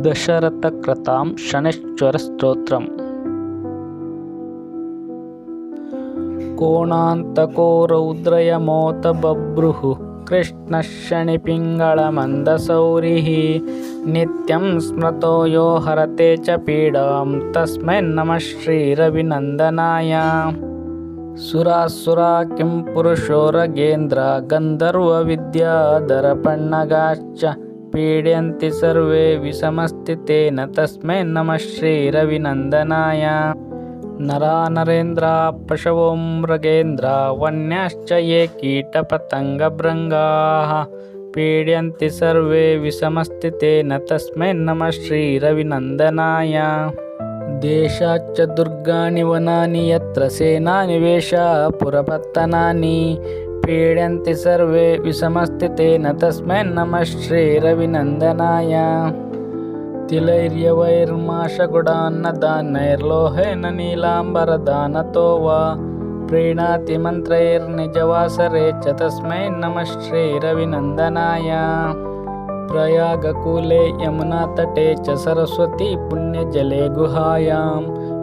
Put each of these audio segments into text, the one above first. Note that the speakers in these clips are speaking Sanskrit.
दशरथकृतां शनैश्चरस्तोत्रम्। कोणान्तको रौद्रयमोत बभ्रुः कृष्णः शनिपिङ्गळमन्दशौरिः नित्यं स्मृतो यो हरते च पीडां तस्मै नमः श्रीरविनन्दनाय। सुरासुरा किं पुरुषो रगेन्द्र गन्धर्वविद्याधरपन्नगाश्च पीड्यन्ति सर्वे विषमस्थितेन तस्मै नमः श्रीरविनन्दनाय। नरा नरेन्द्रा पशवो मृगेन्द्रा वन्याश्च ये कीटपतङ्गभृङ्गाः पीड्यन्ति सर्वे विषमस्थितेन तस्मै नमः श्रीरविनन्दनाय। देशाच्च दुर्गाणि वनानि यत्र सेनानिवेशा पुरपत्तनानि पीड्यन्ति सर्वे विषमस्थितेन तस्मै नमः श्रीरविनन्दनाय। तिलैर्यवैर्माशगुडान्नदानैर्लोहेन नीलाम्बरदानतो वा प्रीणाति मन्त्रैर्निजवासरे च तस्मै नमः श्रीरविनन्दनाय। प्रयागकूले यमुनातटे च सरस्वती पुण्यजले गुहायां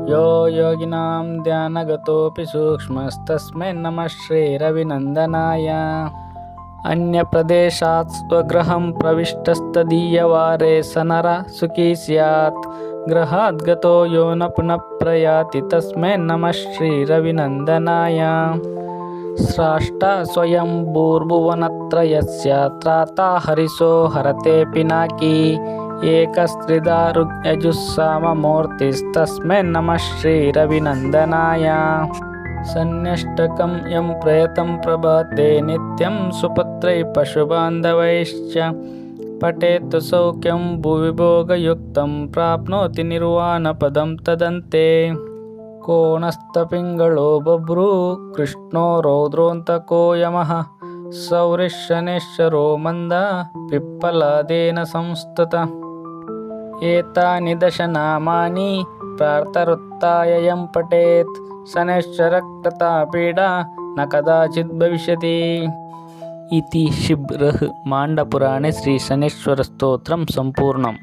यो योगिनां ध्यानगतोऽपि सूक्ष्मस्तस्मै नमः श्रीरविनन्दनाय। अन्यप्रदेशात् स्वगृहं प्रविष्टस्तदीयवारे स नरः सुखी स्यात् गृहात् गतो यो न पुनः प्रयाति तस्मै नमः श्रीरविनन्दनाय। स्राष्टा स्वयंभूर्भुवनत्रयस्य त्राता हरिशो हरते पिनाकी एकस्त्रिदारुयजुस्साममूर्तिस्तस्मै नमः श्रीरविनन्दनाय। सन्न्यष्टकं यं प्रयतं प्रभाते नित्यं सुपुत्रैः पशुबान्धवैश्च पठेत् सौख्यं भुवि भोगयुक्तं प्राप्नोति निर्वाणपदं तदन्ते। कोणस्थपिङ्गळो बभ्रुः कृष्णो रौद्रोऽन्तको यमः सौरिः शनैश्चरो मन्दः पिप्पलादेन संस्तुतः। एतानि दशनामानि प्रातरुत्थाय यं पठेत् शनैश्चरकृता पीडा न कदाचित् भविष्यति। इति श्री बृहन्माण्डपुराणे श्रीशनैश्चरस्तोत्रं सम्पूर्णम्।